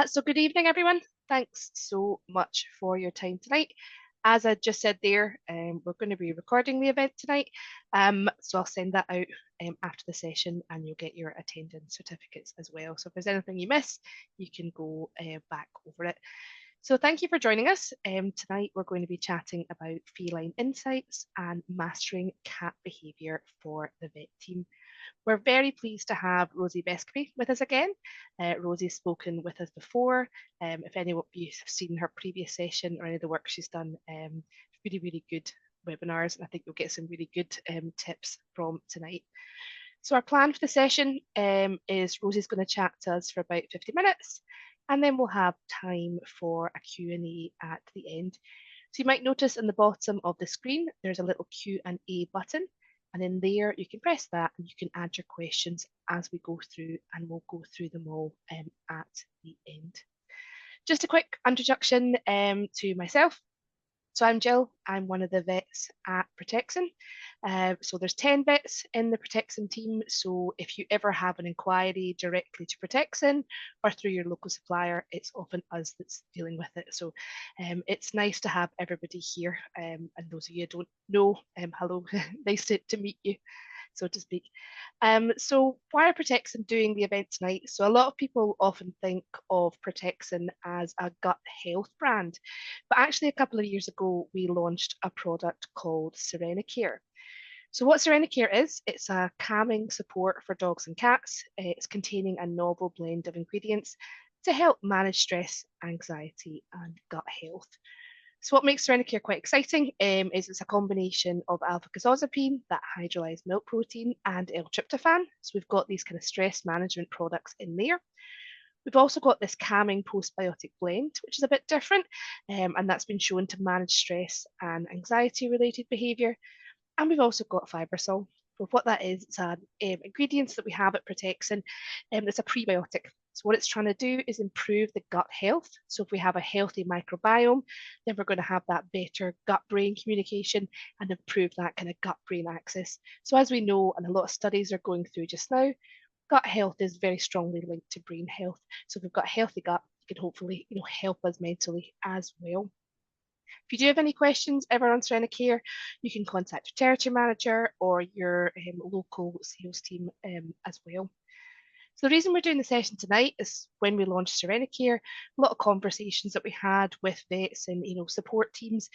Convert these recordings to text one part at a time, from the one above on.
So good evening, everyone. Thanks so much for your time tonight. As I just said there, we're going to be recording the event tonight. So I'll send that out after the session and you'll get your attendance certificates as well. So if there's anything you miss, you can go back over it. So thank you for joining us. Tonight we're going to be chatting about feline insights and mastering cat behaviour for the vet team. We're very pleased to have Rosie Bescovy with us again. Rosie's spoken with us before. If any of you have seen her previous session or any of the work she's done, really good webinars, and I think you'll get some really good tips from tonight. So our plan for the session is Rosie's going to chat to us for about 50 minutes, and then we'll have time for a Q&A at the end. So you might notice in the bottom of the screen, there's a little Q&A button. And in there, you can press that and you can add your questions as we go through, and we'll go through them all at the end. Just a quick introduction to myself. So I'm Jill, I'm one of the vets at Protexin. So there's 10 vets in the Protexin team. So if you ever have an inquiry directly to Protexin or through your local supplier, it's often us that's dealing with it. So it's nice to have everybody here. And those of you who don't know, hello, nice to meet you, so to speak. So why are Protexin doing the event tonight? So a lot of people often think of Protexin as a gut health brand, but actually a couple of years ago, we launched a product called Serenicare. So what Serenicare is, it's a calming support for dogs and cats. It's containing a novel blend of ingredients to help manage stress, anxiety, and gut health. So what makes Serenicare quite exciting is it's a combination of alpha-casozepine, that hydrolyzed milk protein, and L-tryptophan. So we've got these kind of stress management products in there. We've also got this calming postbiotic blend, which is a bit different, and that's been shown to manage stress and anxiety-related behaviour. And we've also got Fibersol. So what that is, it's an ingredients that we have at Protexin, it's a prebiotic. So what it's trying to do is improve the gut health. So if we have a healthy microbiome, then we're going to have that better gut-brain communication and improve that kind of gut-brain axis. So as we know, and a lot of studies are going through just now, gut health is very strongly linked to brain health. So if we've got a healthy gut, it can hopefully help us mentally as well. If you do have any questions ever on Serenicare, you can contact your territory manager or your local sales team as well. So the reason we're doing the session tonight is when we launched Serenicare, a lot of conversations that we had with vets and support teams,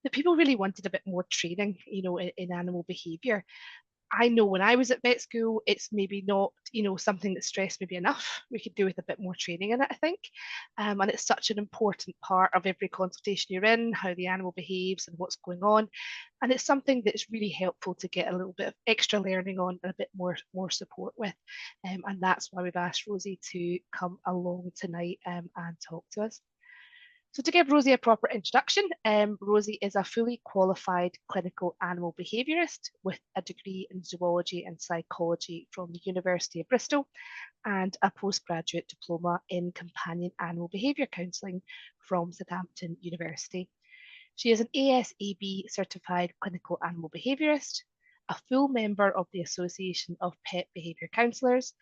that people really wanted a bit more training, in animal behaviour. I know when I was at vet school, it's maybe not, something that stressed maybe enough. We could do with a bit more training in it, I think. And it's such an important part of every consultation you're in, how the animal behaves and what's going on. And it's something that's really helpful to get a little bit of extra learning on and a bit more support with. And that's why we've asked Rosie to come along tonight and talk to us. So to give Rosie a proper introduction, Rosie is a fully qualified clinical animal behaviourist with a degree in zoology and psychology from the University of Bristol and a postgraduate diploma in companion animal behaviour counselling from Southampton University. She is an ASAB certified clinical animal behaviourist, a full member of the Association of Pet Behaviour Counsellors,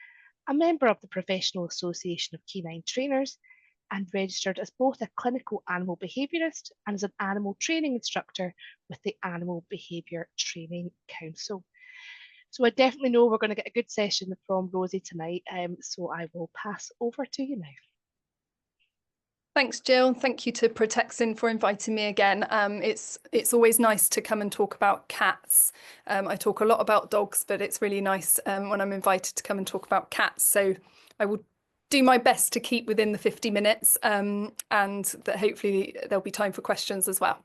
a member of the Professional Association of Canine Trainers, and registered as both a clinical animal behaviourist and as an animal training instructor with the Animal Behaviour Training Council. So I definitely know we're going to get a good session from Rosie tonight, so I will pass over to you now. Thanks, Jill. Thank you to Protexin for inviting me again. It's always nice to come and talk about cats. I talk a lot about dogs, but it's really nice when I'm invited to come and talk about cats. So I will do my best to keep within the 50 minutes and that hopefully there'll be time for questions as well.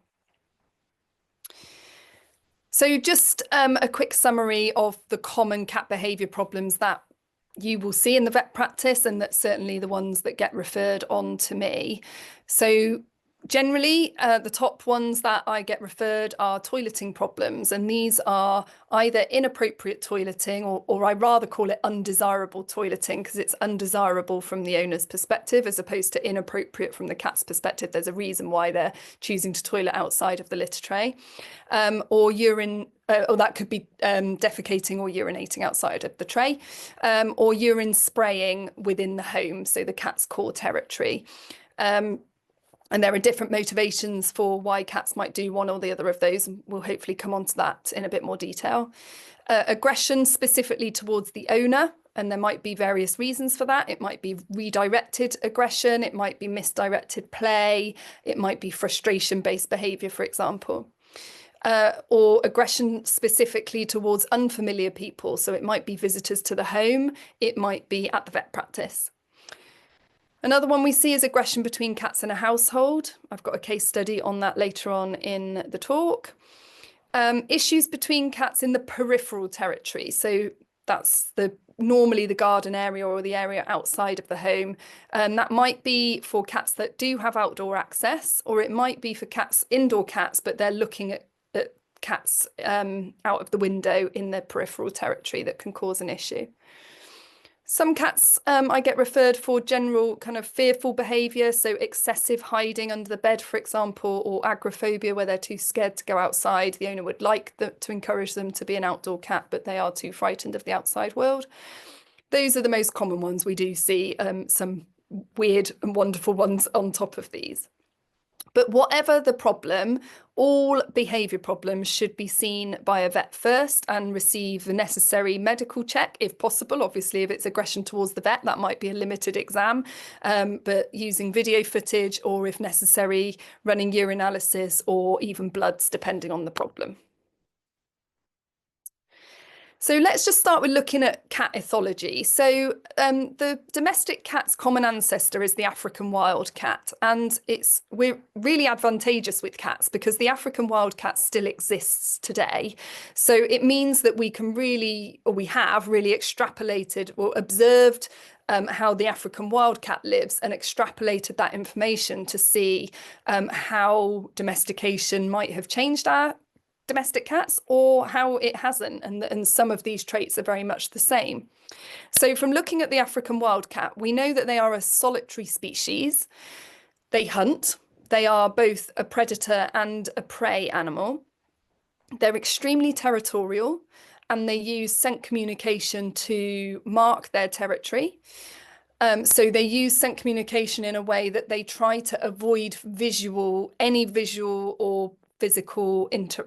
So just a quick summary of the common cat behaviour problems that you will see in the vet practice, and that's certainly the ones that get referred on to me. So Generally, the top ones that I get referred are toileting problems, and these are either inappropriate toileting or I rather call it undesirable toileting, because it's undesirable from the owner's perspective as opposed to inappropriate from the cat's perspective. There's a reason why they're choosing to toilet outside of the litter tray, or urine, or that could be defecating or urinating outside of the tray, or urine spraying within the home, so the cat's core territory. And there are different motivations for why cats might do one or the other of those, and we'll hopefully come on to that in a bit more detail. Aggression specifically towards the owner, and there might be various reasons for that. It might be redirected aggression, it might be misdirected play, it might be frustration-based behaviour, for example. Or aggression specifically towards unfamiliar people. So it might be visitors to the home, it might be at the vet practice. Another one we see is aggression between cats in a household. I've got a case study on that later on in the talk. Issues between cats in the peripheral territory. So that's normally the garden area or the area outside of the home. That might be for cats that do have outdoor access, or it might be for indoor cats, but they're looking at cats out of the window in their peripheral territory that can cause an issue. Some cats I get referred for general kind of fearful behaviour, so excessive hiding under the bed, for example, or agoraphobia, where they're too scared to go outside. The owner would like to encourage them to be an outdoor cat, but they are too frightened of the outside world. Those are the most common ones. We do see some weird and wonderful ones on top of these. But whatever the problem, all behaviour problems should be seen by a vet first and receive the necessary medical check if possible. Obviously, if it's aggression towards the vet, that might be a limited exam, but using video footage or, if necessary, running urinalysis or even bloods, depending on the problem. So let's just start with looking at cat ethology. So the domestic cat's common ancestor is the African wild cat, and we're really advantageous with cats because the African wild cat still exists today. So it means that we can really, or we have really extrapolated or observed how the African wildcat lives and extrapolated that information to see how domestication might have changed our domestic cats or how it hasn't, and some of these traits are very much the same. So from looking at the African wildcat, we know that they are a solitary species. They hunt. They are both a predator and a prey animal. They're extremely territorial, and they use scent communication to mark their territory. So they use scent communication in a way that they try to avoid any visual or physical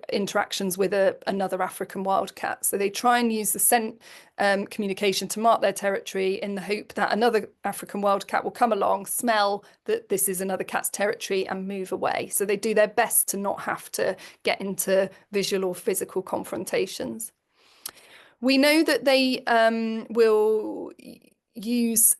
interactions with another African wildcat. So they try and use the scent communication to mark their territory in the hope that another African wildcat will come along, smell that this is another cat's territory and move away. So they do their best to not have to get into visual or physical confrontations. We know that they will use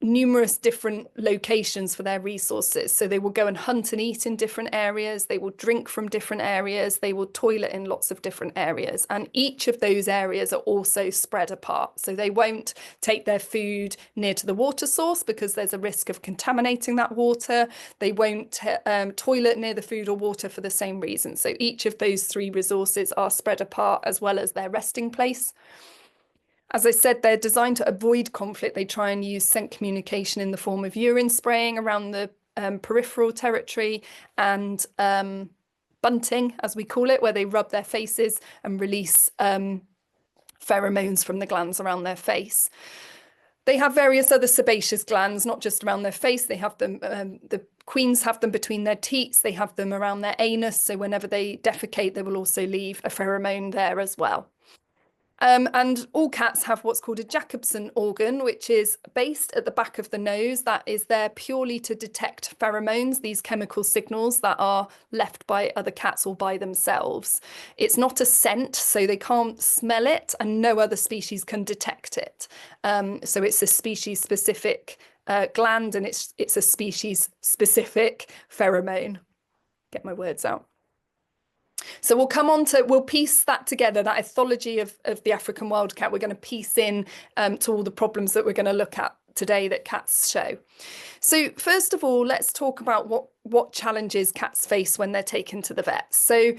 numerous different locations for their resources. So they will go and hunt and eat in different areas. They will drink from different areas. They will toilet in lots of different areas. And each of those areas are also spread apart. So they won't take their food near to the water source because there's a risk of contaminating that water. They won't toilet near the food or water for the same reason. So each of those three resources are spread apart, as well as their resting place. As I said, they're designed to avoid conflict. They try and use scent communication in the form of urine spraying around the peripheral territory and bunting, as we call it, where they rub their faces and release pheromones from the glands around their face. They have various other sebaceous glands, not just around their face. They have them, the queens have them between their teats. They have them around their anus. So whenever they defecate, they will also leave a pheromone there as well. And all cats have what's called a Jacobson organ, which is based at the back of the nose. That is there purely to detect pheromones, these chemical signals that are left by other cats or by themselves. It's not a scent, so they can't smell it, and no other species can detect it. So it's a species-specific gland, and it's a species-specific pheromone. Get my words out. So we'll piece that together, that ethology of the African wildcat. We're going to piece in to all the problems that we're going to look at today that cats show. So first of all, let's talk about what challenges cats face when they're taken to the vet. So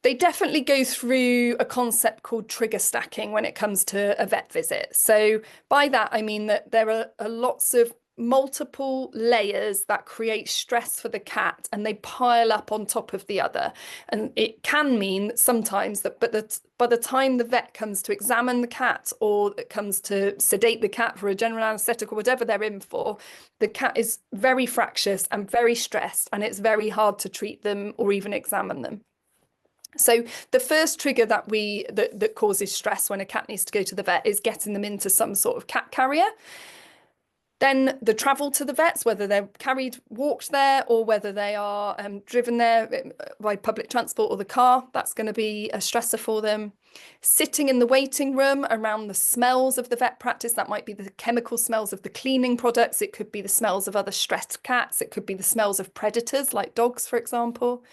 they definitely go through a concept called trigger stacking when it comes to a vet visit. So by that, I mean that there are lots of multiple layers that create stress for the cat, and they pile up on top of the other. And it can mean sometimes that by the time the vet comes to examine the cat, or it comes to sedate the cat for a general anaesthetic or whatever they're in for, the cat is very fractious and very stressed, and it's very hard to treat them or even examine them. So the first trigger that causes stress when a cat needs to go to the vet is getting them into some sort of cat carrier. Then the travel to the vets, whether they're walked there, or whether they are driven there by public transport or the car, that's going to be a stressor for them. Sitting in the waiting room around the smells of the vet practice, that might be the chemical smells of the cleaning products, it could be the smells of other stressed cats, it could be the smells of predators like dogs, for example.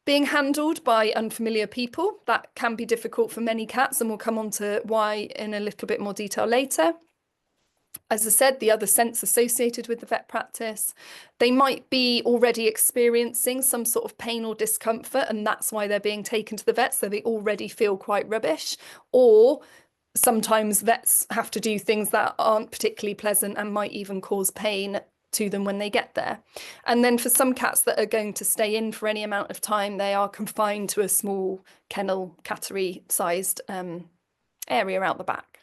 Being handled by unfamiliar people, that can be difficult for many cats, and we'll come on to why in a little bit more detail later. As I said, the other sense associated with the vet practice, they might be already experiencing some sort of pain or discomfort, and that's why they're being taken to the vet, so they already feel quite rubbish. Or sometimes vets have to do things that aren't particularly pleasant and might even cause pain to them when they get there. And then for some cats that are going to stay in for any amount of time, they are confined to a small kennel, cattery sized area out the back.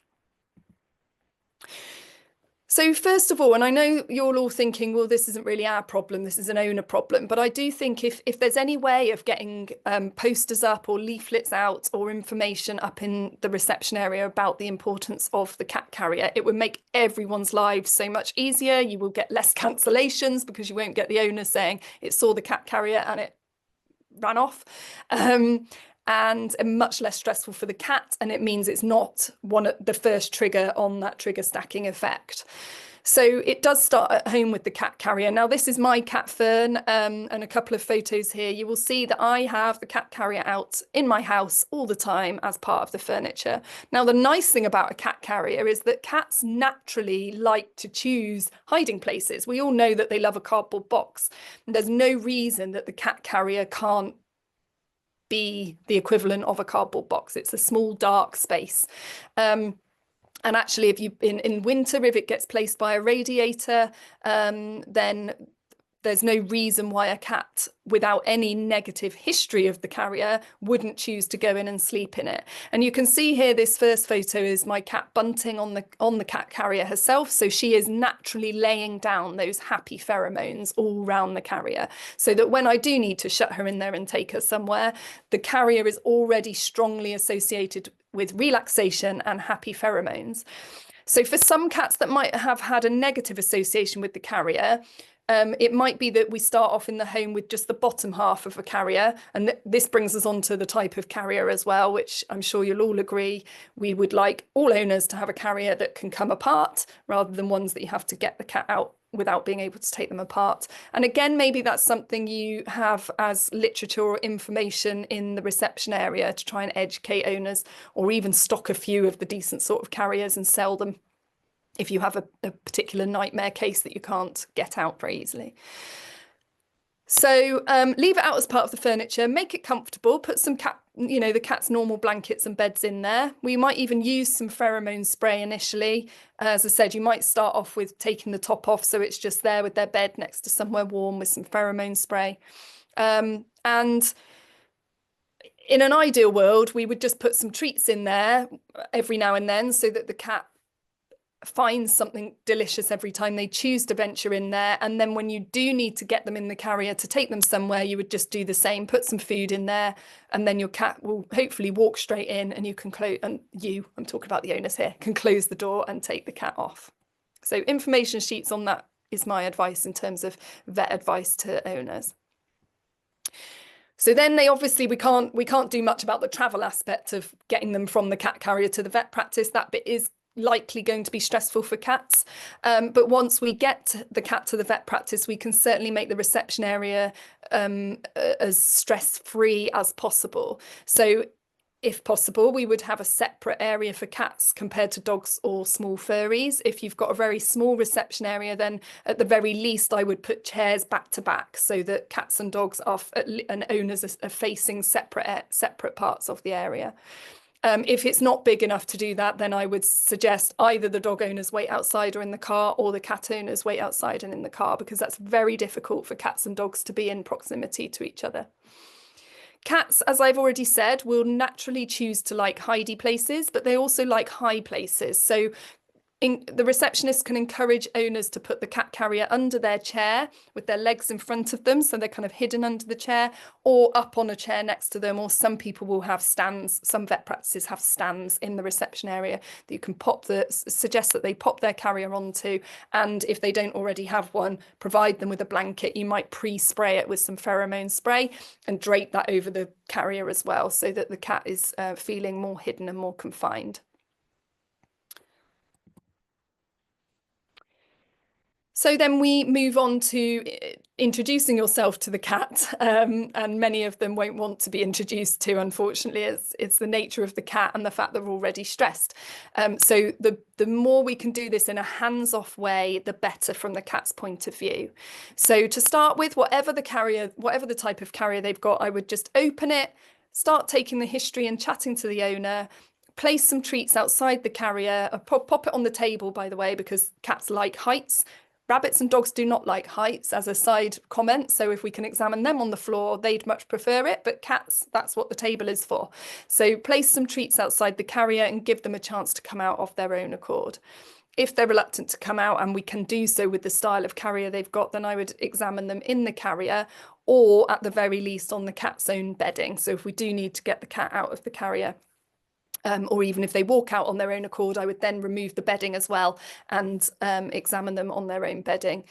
So first of all, and I know you're all thinking, well, this isn't really our problem, this is an owner problem, but I do think if there's any way of getting posters up or leaflets out or information up in the reception area about the importance of the cat carrier, it would make everyone's lives so much easier. You will get less cancellations because you won't get the owner saying it saw the cat carrier and it ran off. And much less stressful for the cat, and it means it's not the first trigger on that trigger stacking effect. So it does start at home with the cat carrier. Now this is my cat Fern, and a couple of photos here. You will see that I have the cat carrier out in my house all the time as part of the furniture. Now the nice thing about a cat carrier is that cats naturally like to choose hiding places. We all know that they love a cardboard box. There's no reason that the cat carrier can't be the equivalent of a cardboard box. It's a small dark space. And actually, if you in winter, if it gets placed by a radiator, then there's no reason why a cat without any negative history of the carrier wouldn't choose to go in and sleep in it. And you can see here, this first photo is my cat Bunting on the cat carrier herself. So she is naturally laying down those happy pheromones all around the carrier, so that when I do need to shut her in there and take her somewhere, the carrier is already strongly associated with relaxation and happy pheromones. So for some cats that might have had a negative association with the carrier, it might be that we start off in the home with just the bottom half of a carrier, and this brings us on to the type of carrier as well, which I'm sure you'll all agree we would like all owners to have a carrier that can come apart rather than ones that you have to get the cat out without being able to take them apart. And again, maybe that's something you have as literature or information in the reception area to try and educate owners, or even stock a few of the decent sort of carriers and sell them if you have a particular nightmare case that you can't get out very easily. So leave it out as part of the furniture, make it comfortable, put some the cat's normal blankets and beds in there. We might even use some pheromone spray initially. As I said, you might start off with taking the top off, so it's just there with their bed next to somewhere warm with some pheromone spray. And in an ideal world, we would just put some treats in there every now and then, so that the cat finds something delicious every time they choose to venture in there. And then when you do need to get them in the carrier to take them somewhere, you would just do the same, put some food in there, and then your cat will hopefully walk straight in, and you can close, and I'm talking about the owners here, can close the door and take the cat off. So information sheets on that is my advice in terms of vet advice to owners. So then we can't do much about the travel aspect of getting them from the cat carrier to the vet practice. That bit is likely going to be stressful for cats, but once we get the cat to the vet practice, we can certainly make the reception area as stress-free as possible. So If possible, we would have a separate area for cats compared to dogs or small furries. If you've got a very small reception area, then at the very least, I would put chairs back to back so that cats and dogs are and owners are facing separate parts of the area. If it's not big enough to do that, then I would suggest either the dog owners wait outside or in the car, or the cat owners wait outside and in the car, because that's very difficult for cats and dogs to be in proximity to each other. Cats, as I've already said, will naturally choose to like hidey places, but they also like high places. So the receptionist can encourage owners to put the cat carrier under their chair with their legs in front of them, so they're kind of hidden under the chair, or up on a chair next to them, or some people will have stands. Some vet practices have stands in the reception area that you can suggest that they pop their carrier onto, and if they don't already have one, provide them with a blanket. You might pre-spray it with some pheromone spray and drape that over the carrier as well, so that the cat is feeling more hidden and more confined. So then we move on to introducing yourself to the cat, and many of them won't want to be introduced to, unfortunately. It's the nature of the cat and the fact they're already stressed. So the more we can do this in a hands-off way, the better from the cat's point of view. So to start with, whatever the type of carrier they've got, I would just open it, start taking the history and chatting to the owner. Place some treats outside the carrier, pop it on the table, by the way, because cats like heights. Rabbits and dogs do not like heights, as a side comment. So if we can examine them on the floor, they'd much prefer it. But cats, that's what the table is for. So place some treats outside the carrier and give them a chance to come out of their own accord. If they're reluctant to come out, and we can do so with the style of carrier they've got, then I would examine them in the carrier, or at the very least on the cat's own bedding. So if we do need to get the cat out of the carrier, or even if they walk out on their own accord, I would then remove the bedding as well and examine them on their own bedding,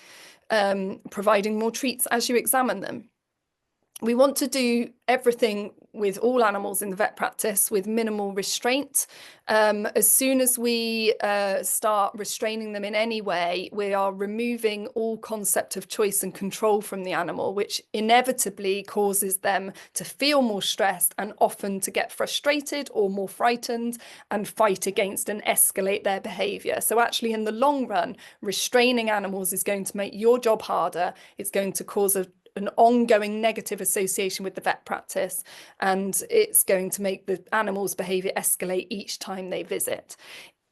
providing more treats as you examine them. We want to do everything with all animals in the vet practice with minimal restraint. As soon as we start restraining them in any way, we are removing all concept of choice and control from the animal, which inevitably causes them to feel more stressed and often to get frustrated or more frightened and fight against and escalate their behaviour. So actually, in the long run, restraining animals is going to make your job harder. It's going to cause an ongoing negative association with the vet practice, and it's going to make the animal's behaviour escalate each time they visit.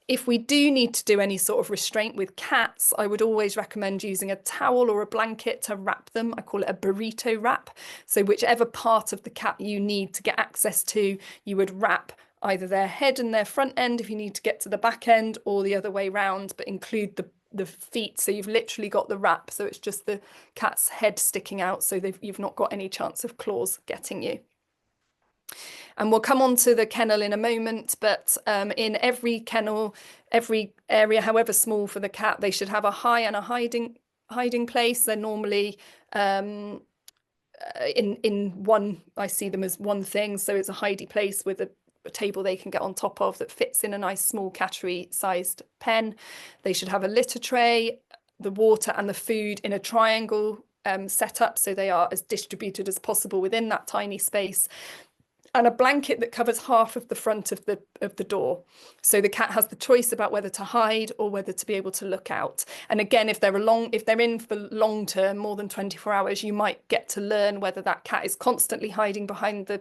If we do need to do any sort of restraint with cats, I would always recommend using a towel or a blanket to wrap them. I call it a burrito wrap. So whichever part of the cat you need to get access to, you would wrap either their head and their front end if you need to get to the back end, or the other way round, but include the feet, so you've literally got the wrap, so it's just the cat's head sticking out, so you've not got any chance of claws getting you. And we'll come on to the kennel in a moment, but in every kennel, every area, however small for the cat, they should have a high and a hiding place. They're normally in one, I see them as one thing, so it's a hidey place with a table they can get on top of that fits in a nice small cattery sized pen. They should have a litter tray, the water and the food in a triangle setup, so they are as distributed as possible within that tiny space, and a blanket that covers half of the front of the door, so the cat has the choice about whether to hide or whether to be able to look out. And again, if they're in for long term, more than 24 hours, you might get to learn whether that cat is constantly hiding behind the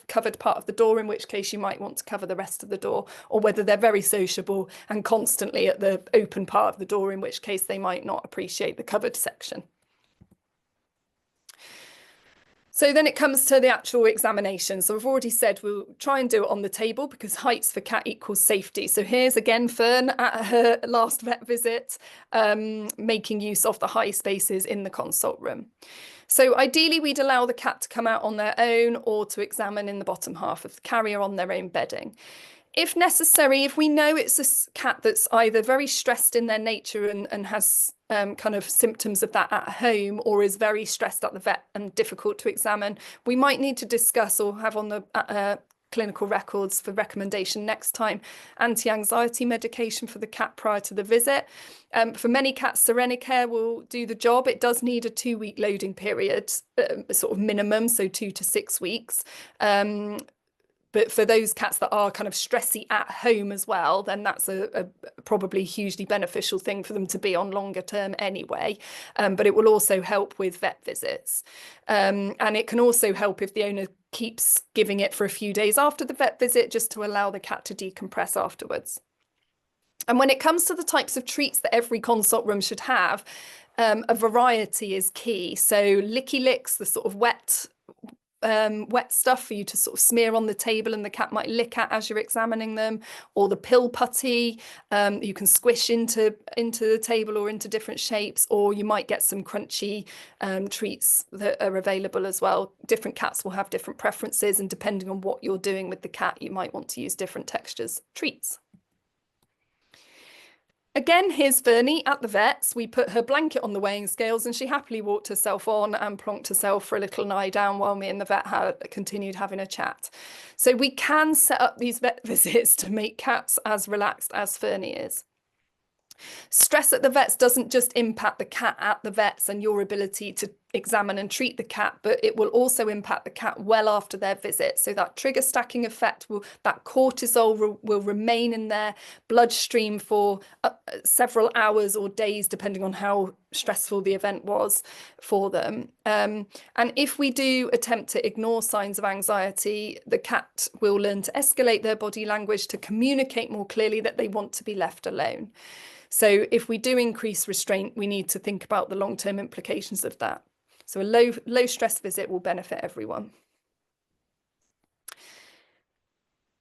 covered part of the door, in which case you might want to cover the rest of the door, or whether they're very sociable and constantly at the open part of the door, in which case they might not appreciate the covered section. So then it comes to the actual examination. So I've already said we'll try and do it on the table, because heights for cat equals safety. So here's again Fern at her last vet visit, making use of the high spaces in the consult room. So ideally, we'd allow the cat to come out on their own, or to examine in the bottom half of the carrier on their own bedding. If necessary, if we know it's a cat that's either very stressed in their nature and has kind of symptoms of that at home, or is very stressed at the vet and difficult to examine, we might need to discuss or have on the clinical records for recommendation next time anti-anxiety medication for the cat prior to the visit. For many cats, Serenacare will do the job. It does need a 2-week loading period, sort of minimum, so 2 to 6 weeks. But for those cats that are kind of stressy at home as well, then that's a probably hugely beneficial thing for them to be on longer term anyway. But it will also help with vet visits. And it can also help if the owner keeps giving it for a few days after the vet visit, just to allow the cat to decompress afterwards. And when it comes to the types of treats that every consult room should have, a variety is key. So licky licks, the sort of wet stuff for you to sort of smear on the table and the cat might lick at as you're examining them, or the pill putty you can squish into the table or into different shapes, or you might get some crunchy treats that are available as well. Different cats will have different preferences, and depending on what you're doing with the cat, you might want to use different textures treats. Again, here's Fernie at the vet's. We put her blanket on the weighing scales and she happily walked herself on and plonked herself for a little lie down while me and the vet had continued having a chat. So we can set up these vet visits to make cats as relaxed as Fernie is. Stress at the vets doesn't just impact the cat at the vets and your ability to examine and treat the cat, but it will also impact the cat well after their visit. So that trigger stacking effect, that cortisol will remain in their bloodstream for several hours or days, depending on how stressful the event was for them. And if we do attempt to ignore signs of anxiety, the cat will learn to escalate their body language to communicate more clearly that they want to be left alone. So if we do increase restraint, we need to think about the long-term implications of that. So a low stress visit will benefit everyone.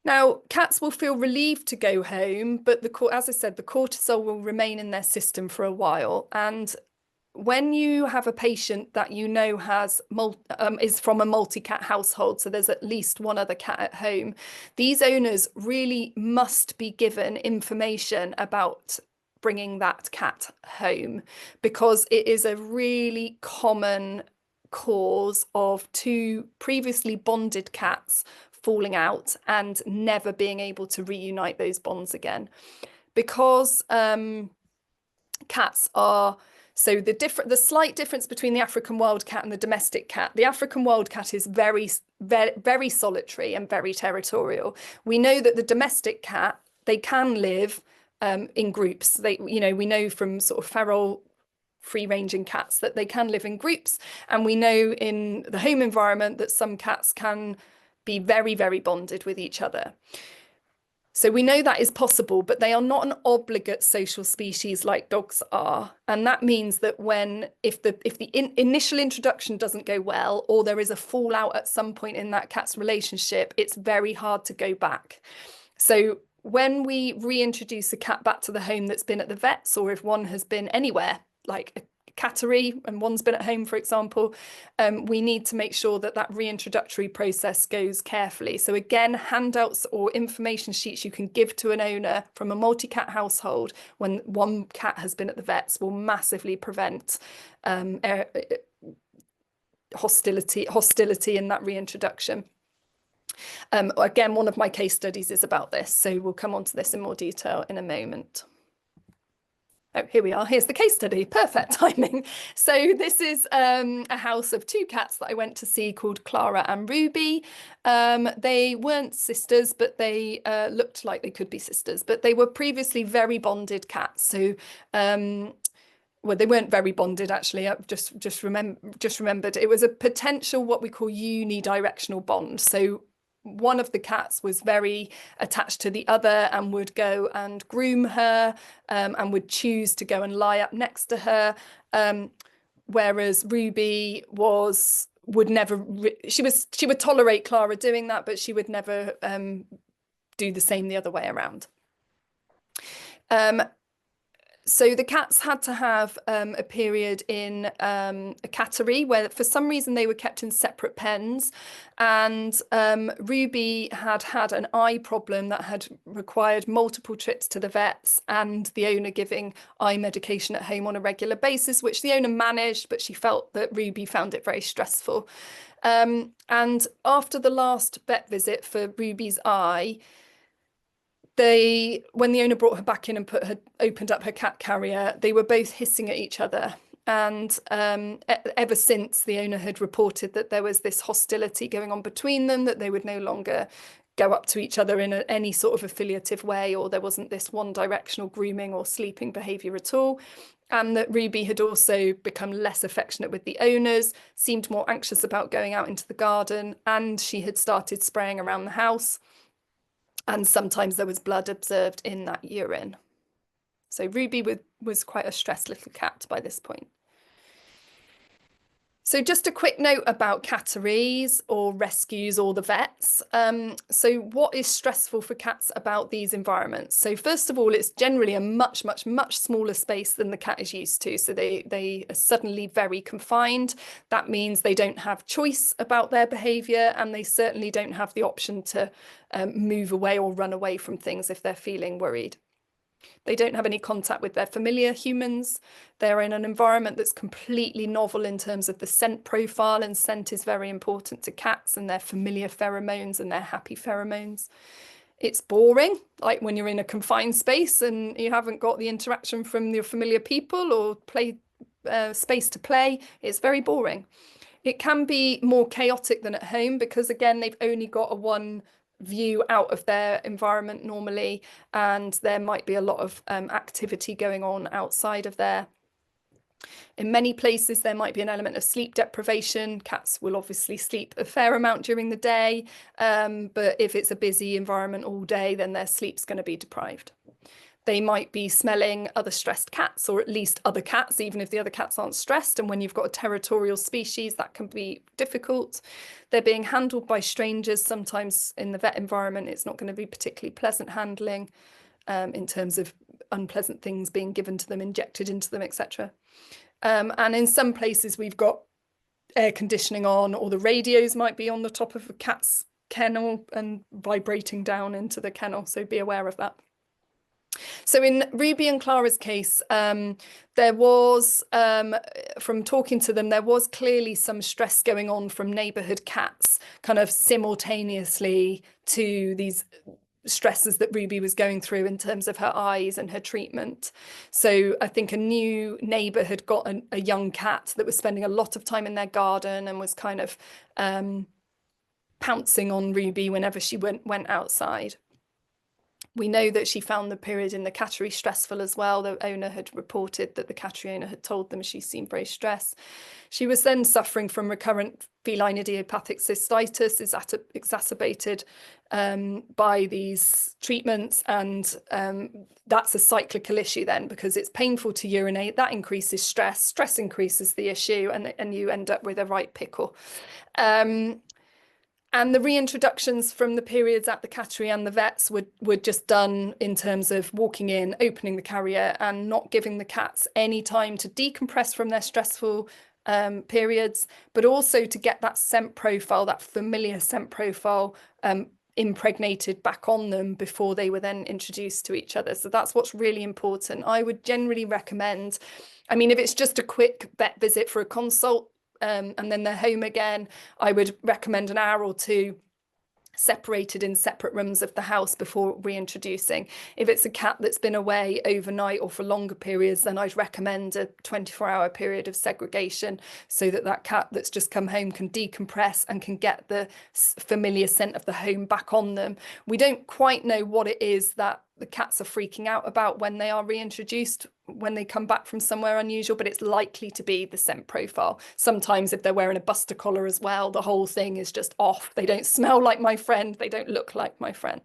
Now, cats will feel relieved to go home, but as I said, the cortisol will remain in their system for a while. And when you have a patient that you know is from a multi-cat household, so there's at least one other cat at home, these owners really must be given information about bringing that cat home, because it is a really common cause of two previously bonded cats falling out and never being able to reunite those bonds again. Because cats are, so the slight difference between the African wildcat and the domestic cat, the African wildcat is very, very, very solitary and very territorial. We know that the domestic cat, they can live in groups. We know from sort of feral free-ranging cats that they can live in groups, and we know in the home environment that some cats can be very, very bonded with each other. So we know that is possible, but they are not an obligate social species like dogs are. And that means that if the initial introduction doesn't go well, or there is a fallout at some point in that cat's relationship, it's very hard to go back. So when we reintroduce a cat back to the home that's been at the vet's, or if one has been anywhere, like a cattery and one's been at home, for example, we need to make sure that that reintroductory process goes carefully. So again, handouts or information sheets you can give to an owner from a multi-cat household when one cat has been at the vet's will massively prevent hostility in that reintroduction. Again, one of my case studies is about this, so we'll come on to this in more detail in a moment. Oh, here we are. Here's the case study. Perfect timing. So this is a house of two cats that I went to see called Clara and Ruby. They weren't sisters, but they looked like they could be sisters, but they were previously very bonded cats. So well, they weren't very bonded, actually. I've just remembered. It was a potential what we call unidirectional bond. So one of the cats was very attached to the other and would go and groom her and would choose to go and lie up next to her. Whereas Ruby would tolerate Clara doing that, but she would never do the same the other way around. So the cats had to have a period in a cattery where for some reason they were kept in separate pens, and Ruby had an eye problem that had required multiple trips to the vets and the owner giving eye medication at home on a regular basis, which the owner managed, but she felt that Ruby found it very stressful. And after the last vet visit for Ruby's eye, when the owner brought her back in and opened up her cat carrier, they were both hissing at each other. And ever since, the owner had reported that there was this hostility going on between them, that they would no longer go up to each other in any sort of affiliative way, or there wasn't this one directional grooming or sleeping behaviour at all. And that Ruby had also become less affectionate with the owners, seemed more anxious about going out into the garden, and she had started spraying around the house. And sometimes there was blood observed in that urine. So Ruby was quite a stressed little cat by this point. So just a quick note about catteries or rescues or the vets. So what is stressful for cats about these environments? So first of all, it's generally a much smaller space than the cat is used to. So they are suddenly very confined. That means they don't have choice about their behaviour, and they certainly don't have the option to move away or run away from things if they're feeling worried. They don't have any contact with their familiar humans. They're in an environment that's completely novel in terms of the scent profile, and scent is very important to cats, and their familiar pheromones and their happy pheromones. It's boring, like when you're in a confined space and you haven't got the interaction from your familiar people or space to play. It's very boring. It can be more chaotic than at home because, again, they've only got a one view out of their environment normally, and there might be a lot of activity going on outside of there. In many places, there might be an element of sleep deprivation. Cats will obviously sleep a fair amount during the day, but if it's a busy environment all day, then their sleep's going to be deprived. They might be smelling other stressed cats, or at least other cats, even if the other cats aren't stressed. And when you've got a territorial species, that can be difficult. They're being handled by strangers. Sometimes in the vet environment, it's not going to be particularly pleasant handling in terms of unpleasant things being given to them, injected into them, etc. And in some places, we've got air conditioning on, or the radios might be on the top of a cat's kennel and vibrating down into the kennel. So be aware of that. So in Ruby and Clara's case, there was, from talking to them, there was clearly some stress going on from neighbourhood cats kind of simultaneously to these stresses that Ruby was going through in terms of her eyes and her treatment. So I think a new neighbour had got a young cat that was spending a lot of time in their garden and was kind of pouncing on Ruby whenever she went outside. We know that she found the period in the cattery stressful as well. The owner had reported that the cattery owner had told them she seemed very stressed. She was then suffering from recurrent feline idiopathic cystitis, is exacerbated by these treatments. And that's a cyclical issue then, because it's painful to urinate. That increases stress. Stress increases the issue, and you end up with a right pickle. And the reintroductions from the periods at the cattery and the vets were just done in terms of walking in, opening the carrier, and not giving the cats any time to decompress from their stressful periods, but also to get that scent profile, that familiar scent profile, impregnated back on them before they were then introduced to each other. So that's what's really important. I would generally recommend, I mean, if it's just a quick vet visit for a consult, and then they're home again, I would recommend an hour or two separated in separate rooms of the house before reintroducing. If it's a cat that's been away overnight or for longer periods, then I'd recommend a 24-hour period of segregation so that that cat that's just come home can decompress and can get the familiar scent of the home back on them. We don't quite know what it is that the cats are freaking out about when they are reintroduced, when they come back from somewhere unusual, but it's likely to be the scent profile. Sometimes if they're wearing a buster collar as well, the whole thing is just off. They don't smell like my friend. They don't look like my friend.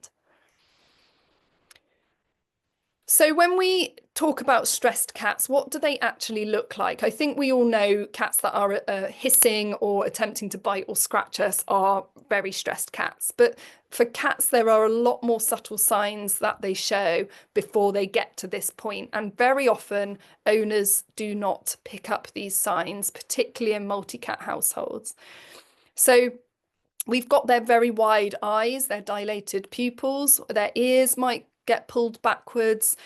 So when we talk about stressed cats, what do they actually look like? I think we all know cats that are hissing or attempting to bite or scratch us are very stressed cats. But for cats, there are a lot more subtle signs that they show before they get to this point. And very often, owners do not pick up these signs, particularly in multi-cat households. So we've got their very wide eyes, their dilated pupils, their ears might get pulled backwards.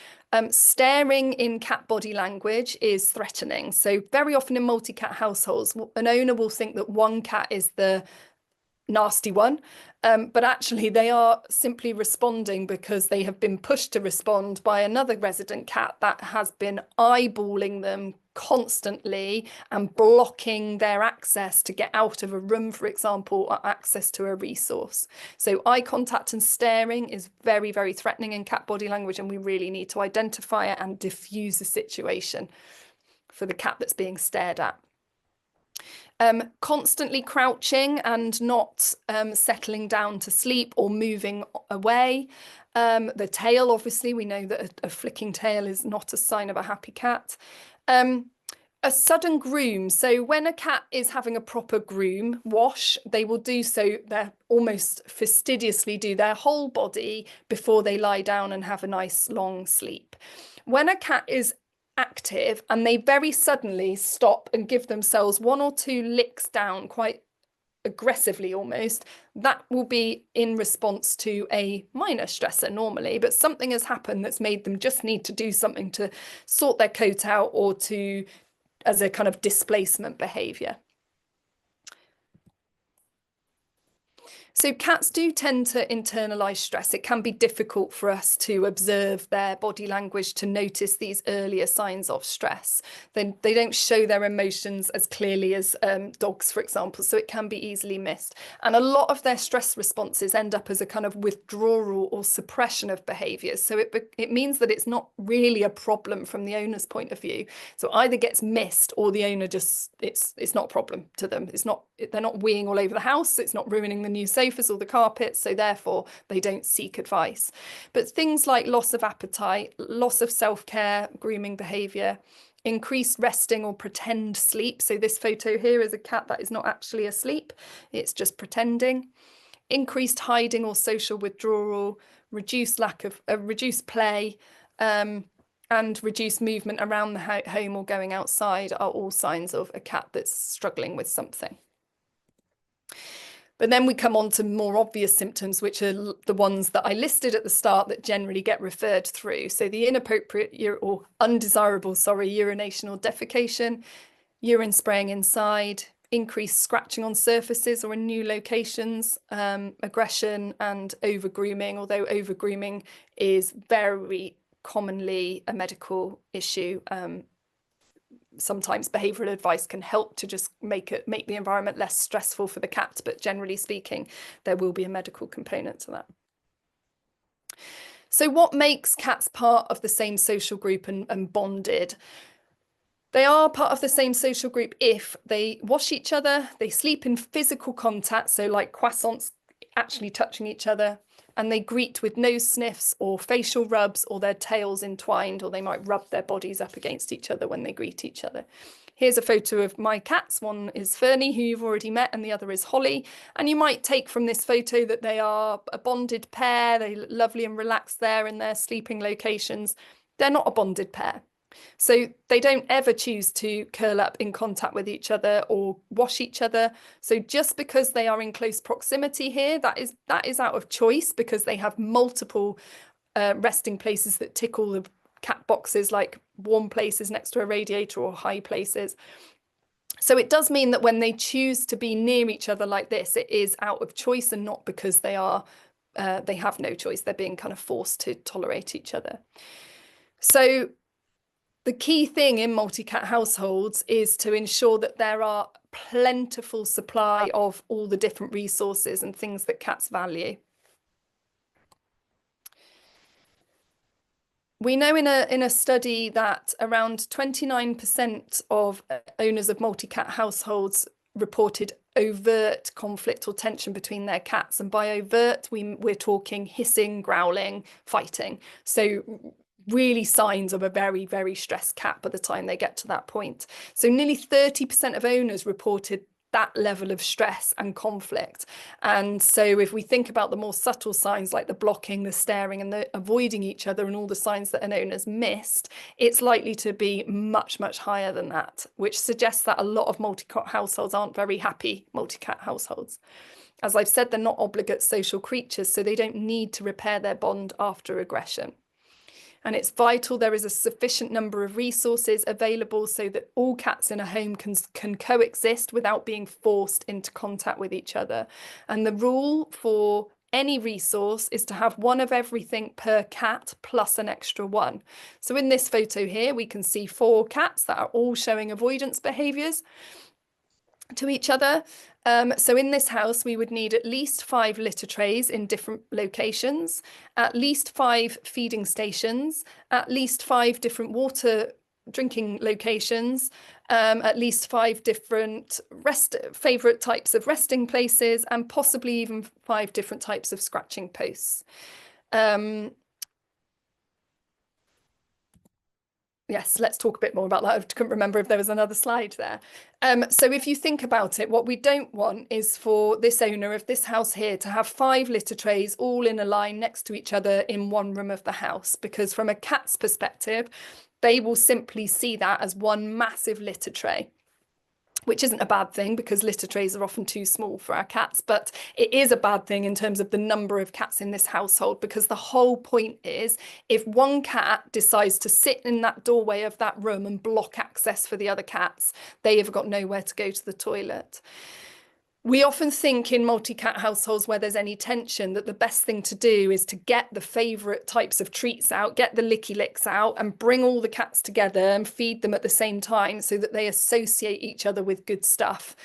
Staring in cat body language is threatening. So very often in multi-cat households, an owner will think that one cat is the nasty one, but actually they are simply responding because they have been pushed to respond by another resident cat that has been eyeballing them constantly and blocking their access to get out of a room, for example, or access to a resource. So eye contact and staring is very, very threatening in cat body language, and we really need to identify it and diffuse the situation for the cat that's being stared at. Constantly crouching and not settling down to sleep or moving away. The tail, obviously, we know that a flicking tail is not a sign of a happy cat. A sudden groom. So when a cat is having a proper groom wash, they will do so, they almost fastidiously do their whole body before they lie down and have a nice long sleep. When a cat is active and they very suddenly stop and give themselves 1 or 2 licks down quite aggressively almost, that will be in response to a minor stressor normally, but something has happened that's made them just need to do something to sort their coat out or to as a kind of displacement behavior. So cats do tend to internalize stress. It can be difficult for us to observe their body language to notice these earlier signs of stress. Then they don't show their emotions as clearly as dogs, for example, so it can be easily missed. And a lot of their stress responses end up as a kind of withdrawal or suppression of behaviors. So it means that it's not really a problem from the owner's point of view. So either gets missed or the owner just, it's not a problem to them. They're not weeing all over the house. It's not ruining the new sofas or the carpets, so therefore they don't seek advice. But things like loss of appetite, loss of self-care, grooming behavior, increased resting or pretend sleep. So this photo here is a cat that is not actually asleep, it's just pretending. Increased hiding or social withdrawal, reduced play, and reduced movement around the home or going outside are all signs of a cat that's struggling with something. But then we come on to more obvious symptoms, which are the ones that I listed at the start that generally get referred through. So the inappropriate or undesirable, urination or defecation, urine spraying inside, increased scratching on surfaces or in new locations, aggression and over-grooming, although over-grooming is very commonly a medical issue. Sometimes behavioural advice can help to just make the environment less stressful for the cat, but generally speaking, there will be a medical component to that. So what makes cats part of the same social group and bonded? They are part of the same social group if they wash each other, they sleep in physical contact, so like croissants actually touching each other, and they greet with nose sniffs or facial rubs or their tails entwined, or they might rub their bodies up against each other when they greet each other. Here's a photo of my cats. One is Fernie, who you've already met, and the other is Holly. And you might take from this photo that they are a bonded pair. They look lovely and relaxed there in their sleeping locations. They're not a bonded pair. So they don't ever choose to curl up in contact with each other or wash each other. So just because they are in close proximity here, that is out of choice, because they have multiple resting places that tick all the cat boxes, like warm places next to a radiator or high places. So it does mean that when they choose to be near each other like this, it is out of choice and not because they have no choice. They're being kind of forced to tolerate each other. So the key thing in multi-cat households is to ensure that there are plentiful supply of all the different resources and things that cats value. We know in a study that around 29% of owners of multi-cat households reported overt conflict or tension between their cats. And by overt, we're talking hissing, growling, fighting. So really signs of a very, very stressed cat by the time they get to that point. So nearly 30% of owners reported that level of stress and conflict. And so if we think about the more subtle signs like the blocking, the staring and the avoiding each other and all the signs that an owner's missed, it's likely to be much, much higher than that, which suggests that a lot of multi-cat households aren't very happy multi-cat households. As I've said, they're not obligate social creatures, so they don't need to repair their bond after aggression. And it's vital there is a sufficient number of resources available so that all cats in a home can coexist without being forced into contact with each other. And the rule for any resource is to have one of everything per cat plus an extra one. So in this photo here, we can see 4 cats that are all showing avoidance behaviours to each other. So in this house, we would need at least 5 litter trays in different locations, at least 5 feeding stations, at least 5 different water drinking locations, at least 5 different favourite types of resting places, and possibly even 5 different types of scratching posts. Yes, let's talk a bit more about that. I couldn't remember if there was another slide there. So if you think about it, what we don't want is for this owner of this house here to have 5 litter trays all in a line next to each other in one room of the house, because from a cat's perspective, they will simply see that as one massive litter tray, which isn't a bad thing because litter trays are often too small for our cats, but it is a bad thing in terms of the number of cats in this household, because the whole point is if one cat decides to sit in that doorway of that room and block access for the other cats, they have got nowhere to go to the toilet. We often think in multi-cat households where there's any tension that the best thing to do is to get the favourite types of treats out, get the licky licks out and bring all the cats together and feed them at the same time so that they associate each other with good stuff.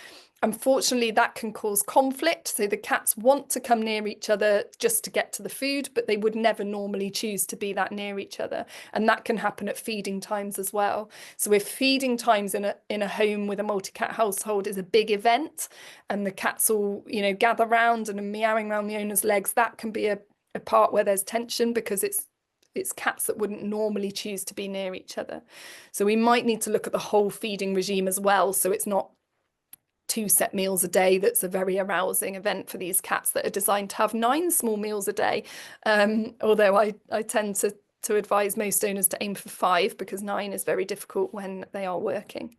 Unfortunately, that can cause conflict. So the cats want to come near each other just to get to the food, but they would never normally choose to be that near each other. And that can happen at feeding times as well. So if feeding times in a home with a multi-cat household is a big event and the cats all, gather round and are meowing around the owner's legs, that can be a part where there's tension because it's cats that wouldn't normally choose to be near each other. So we might need to look at the whole feeding regime as well. So it's not 2 set meals a day. That's a very arousing event for these cats that are designed to have 9 small meals a day. Although I tend to advise most owners to aim for 5 because 9 is very difficult when they are working.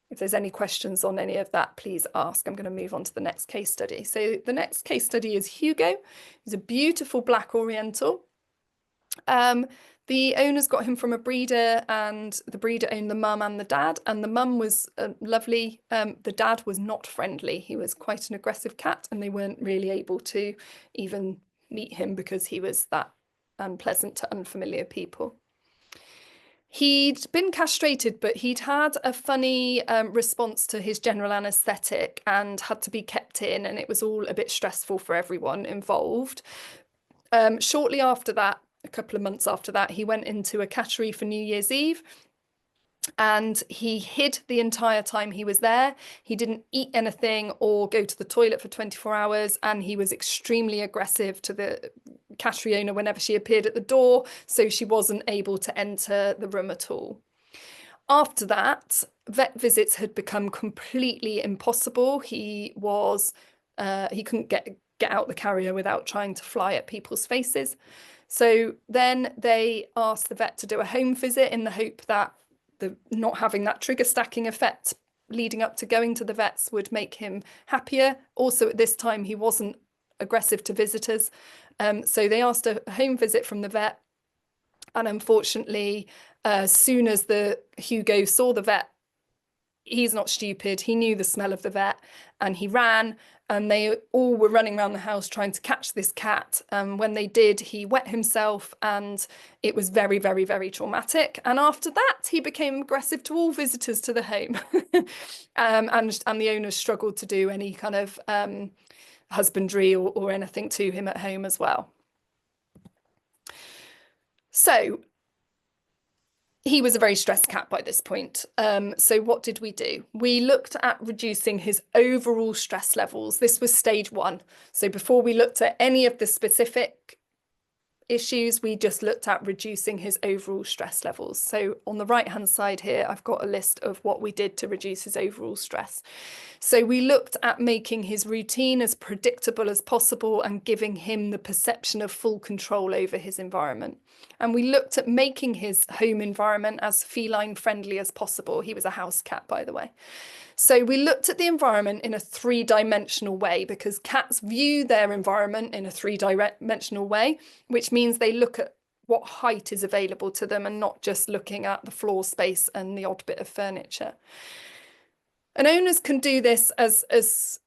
If there's any questions on any of that, please ask. I'm going to move on to the next case study. So the next case study is Hugo. He's a beautiful black Oriental. The owners got him from a breeder, and the breeder owned the mum and the dad, and the mum was lovely. The dad was not friendly. He was quite an aggressive cat, and they weren't really able to even meet him because he was that unpleasant to unfamiliar people. He'd been castrated, but he'd had a funny response to his general anaesthetic and had to be kept in, and it was all a bit stressful for everyone involved. Shortly after that, a couple of months after that, he went into a cattery for New Year's Eve and he hid the entire time he was there. He didn't eat anything or go to the toilet for 24 hours, and he was extremely aggressive to the cattery owner whenever she appeared at the door, so she wasn't able to enter the room at all. After that, vet visits had become completely impossible. He couldn't get out the carrier without trying to fly at people's faces. So then they asked the vet to do a home visit in the hope that not having that trigger stacking effect leading up to going to the vets would make him happier. Also at this time, he wasn't aggressive to visitors. So they asked a home visit from the vet. And unfortunately, as soon as the Hugo saw the vet, he's not stupid. He knew the smell of the vet and he ran, and they all were running around the house trying to catch this cat. When they did, he wet himself and it was very, very, very traumatic. And after that, he became aggressive to all visitors to the home. And the owners struggled to do any kind of husbandry or anything to him at home as well. So he was a very stressed cat by this point. So what did we do? We looked at reducing his overall stress levels. This was stage 1. So before we looked at any of the specific issues, we just looked at reducing his overall stress levels. So on the right hand side here, I've got a list of what we did to reduce his overall stress. So we looked at making his routine as predictable as possible and giving him the perception of full control over his environment. And we looked at making his home environment as feline friendly as possible. He was a house cat, by the way. So we looked at the environment in a 3-dimensional way, because cats view their environment in a 3-dimensional way, which means they look at what height is available to them and not just looking at the floor space and the odd bit of furniture. And owners can do this as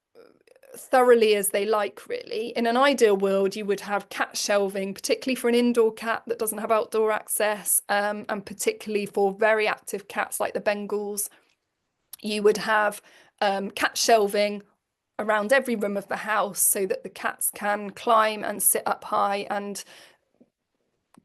thoroughly as they like, really. In an ideal world, you would have cat shelving, particularly for an indoor cat that doesn't have outdoor access, and particularly for very active cats like the Bengals. You would have cat shelving around every room of the house so that the cats can climb and sit up high and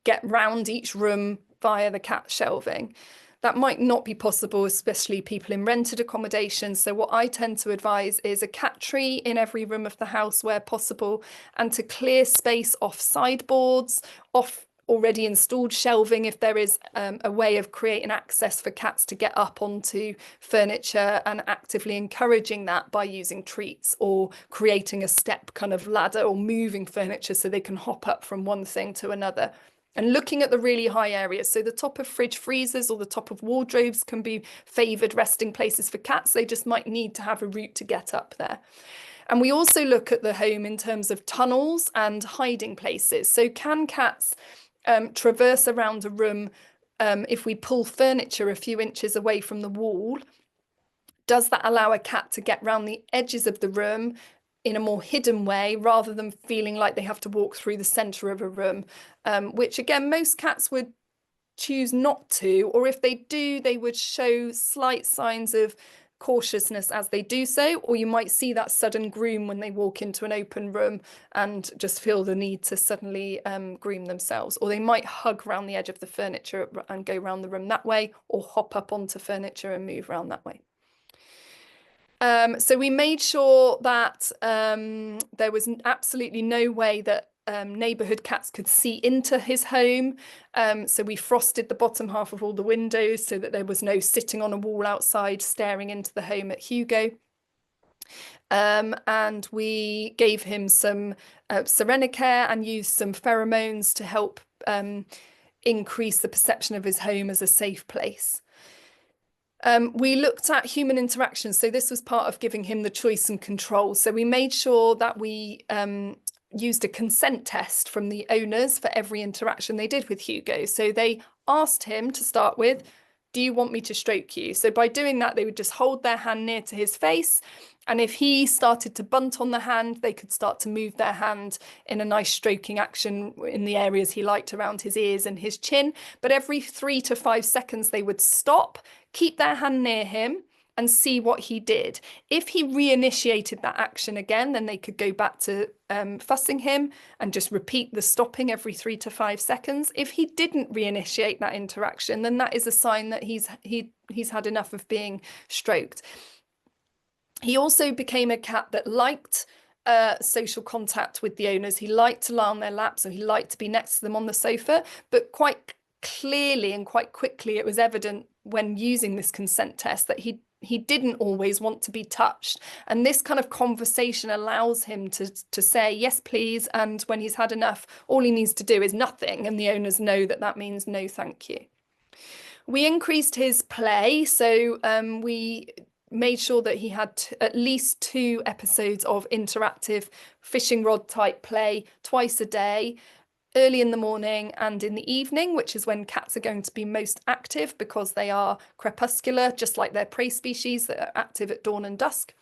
get round each room via the cat shelving. That might not be possible, especially people in rented accommodation. So what I tend to advise is a cat tree in every room of the house where possible, and to clear space off sideboards, off already installed shelving if there is a way of creating access for cats to get up onto furniture, and actively encouraging that by using treats or creating a step kind of ladder or moving furniture so they can hop up from one thing to another. And looking at the really high areas, so the top of fridge freezers or the top of wardrobes can be favoured resting places for cats. They just might need to have a route to get up there. And we also look at the home in terms of tunnels and hiding places. So can cats traverse around a room if we pull furniture a few inches away from the wall? Does that allow a cat to get round the edges of the room in a more hidden way, rather than feeling like they have to walk through the centre of a room, which again, most cats would choose not to, or if they do, they would show slight signs of cautiousness as they do so, or you might see that sudden groom when they walk into an open room and just feel the need to suddenly groom themselves, or they might hug around the edge of the furniture and go around the room that way, or hop up onto furniture and move around that way. So we made sure that there was absolutely no way that neighbourhood cats could see into his home. So we frosted the bottom half of all the windows so that there was no sitting on a wall outside staring into the home at Hugo. And we gave him some Serenacare and used some pheromones to help increase the perception of his home as a safe place. We looked at human interaction. So this was part of giving him the choice and control. So we made sure that we used a consent test from the owners for every interaction they did with Hugo. So they asked him to start with, do you want me to stroke you? So by doing that, they would just hold their hand near to his face. And if he started to bunt on the hand, they could start to move their hand in a nice stroking action in the areas he liked around his ears and his chin. But every 3 to 5 seconds, they would stop, keep their hand near him, and see what he did. If he reinitiated that action again, then they could go back to fussing him and just repeat the stopping every 3 to 5 seconds. If he didn't reinitiate that interaction, then that is a sign that he's had enough of being stroked. He also became a cat that liked social contact with the owners. He liked to lie on their lap, so he liked to be next to them on the sofa, but quite clearly and quite quickly it was evident when using this consent test that he didn't always want to be touched. And this kind of conversation allows him to say, yes, please. And when he's had enough, all he needs to do is nothing. And the owners know that that means no, thank you. We increased his play. So we made sure that he had at least 2 episodes of interactive fishing rod type play twice a day, early in the morning and in the evening, which is when cats are going to be most active because they are crepuscular, just like their prey species that are active at dawn and dusk.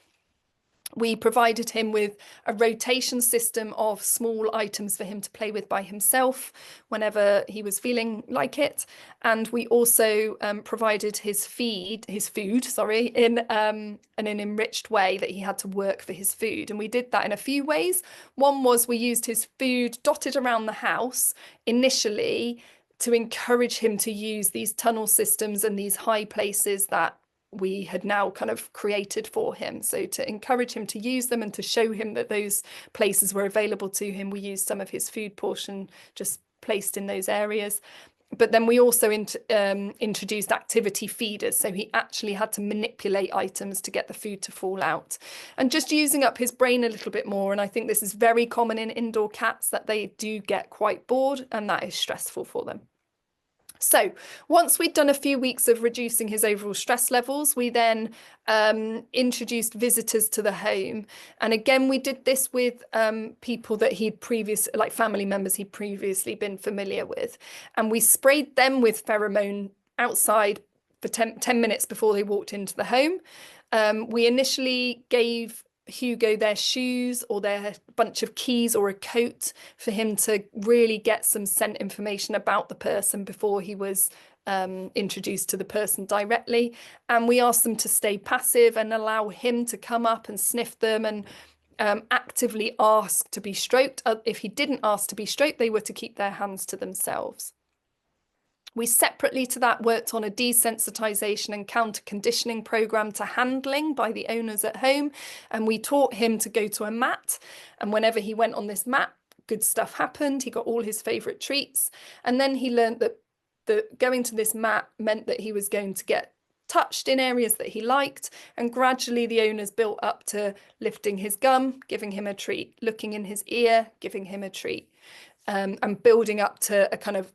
We provided him with a rotation system of small items for him to play with by himself whenever he was feeling like it. And we also provided his food, in an enriched way that he had to work for his food. And we did that in a few ways. One was we used his food dotted around the house initially to encourage him to use these tunnel systems and these high places that we had now kind of created for him. So to encourage him to use them and to show him that those places were available to him, we used some of his food portion just placed in those areas. But then we also introduced activity feeders. So he actually had to manipulate items to get the food to fall out, and just using up his brain a little bit more. And I think this is very common in indoor cats, that they do get quite bored and that is stressful for them. So once we'd done a few weeks of reducing his overall stress levels, we then introduced visitors to the home. And again, we did this with people that like family members he'd previously been familiar with. And we sprayed them with pheromone outside for 10 minutes before they walked into the home. We initially gave Hugo their shoes or their bunch of keys or a coat for him to really get some scent information about the person before he was introduced to the person directly. And we asked them to stay passive and allow him to come up and sniff them and actively ask to be stroked. If he didn't ask to be stroked, they were to keep their hands to themselves. We separately to that worked on a desensitization and counter conditioning program to handling by the owners at home. And we taught him to go to a mat. And whenever he went on this mat, good stuff happened. He got all his favorite treats. And then he learned that going to this mat meant that he was going to get touched in areas that he liked. And gradually the owners built up to lifting his gum, giving him a treat, looking in his ear, giving him a treat, and building up to a kind of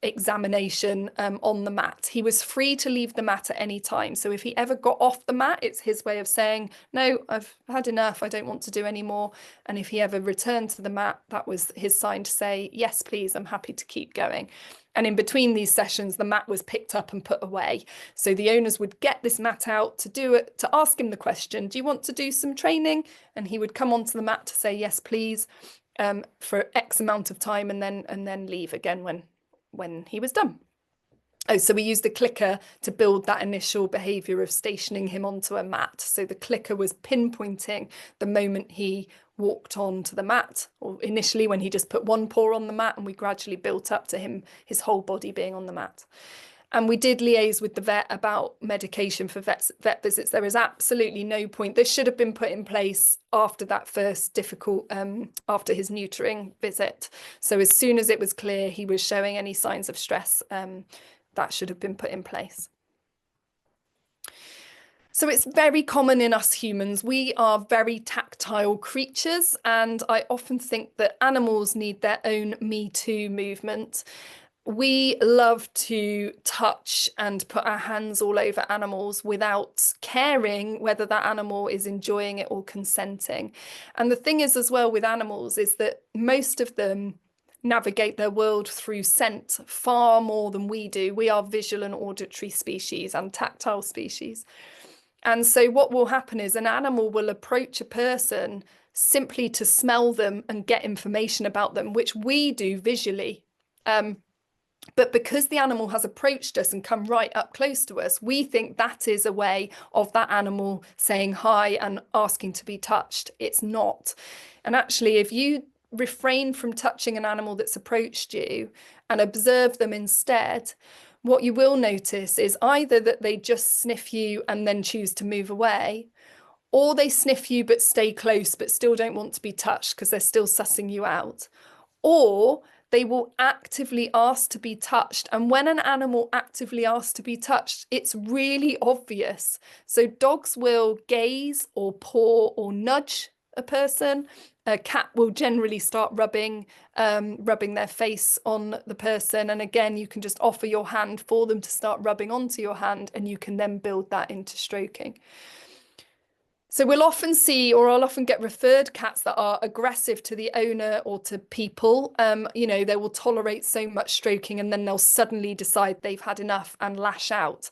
examination on the mat. He was free to leave the mat at any time. So if he ever got off the mat, it's his way of saying, no, I've had enough. I don't want to do any more. And if he ever returned to the mat, that was his sign to say, yes, please, I'm happy to keep going. And in between these sessions, the mat was picked up and put away. So the owners would get this mat out to do it, to ask him the question, do you want to do some training? And he would come onto the mat to say, yes, please, for X amount of time and then leave again when he was done. Oh, so we used the clicker to build that initial behaviour of stationing him onto a mat. So the clicker was pinpointing the moment he walked onto the mat, or initially when he just put one paw on the mat, and we gradually built up to his whole body being on the mat. And we did liaise with the vet about medication for vet visits. There is absolutely no point. This should have been put in place after that first difficult, after his neutering visit. So as soon as it was clear he was showing any signs of stress, that should have been put in place. So it's very common in us humans. We are very tactile creatures, and I often think that animals need their own Me Too movement. We love to touch and put our hands all over animals without caring whether that animal is enjoying it or consenting. And the thing is as well with animals is that most of them navigate their world through scent far more than we do. We are visual and auditory species and tactile species. And so what will happen is an animal will approach a person simply to smell them and get information about them, which we do visually. But because the animal has approached us and come right up close to us, we think that is a way of that animal saying hi and asking to be touched. It's not. And actually, if you refrain from touching an animal that's approached you and observe them instead, what you will notice is either that they just sniff you and then choose to move away, or they sniff you but stay close but still don't want to be touched because they're still sussing you out, or they will actively ask to be touched. And when an animal actively asks to be touched, it's really obvious. So dogs will gaze or paw or nudge a person. A cat will generally start rubbing their face on the person. And again, you can just offer your hand for them to start rubbing onto your hand, and you can then build that into stroking. So we'll often see, or I'll often get referred cats that are aggressive to the owner or to people. You know, they will tolerate so much stroking and then they'll suddenly decide they've had enough and lash out.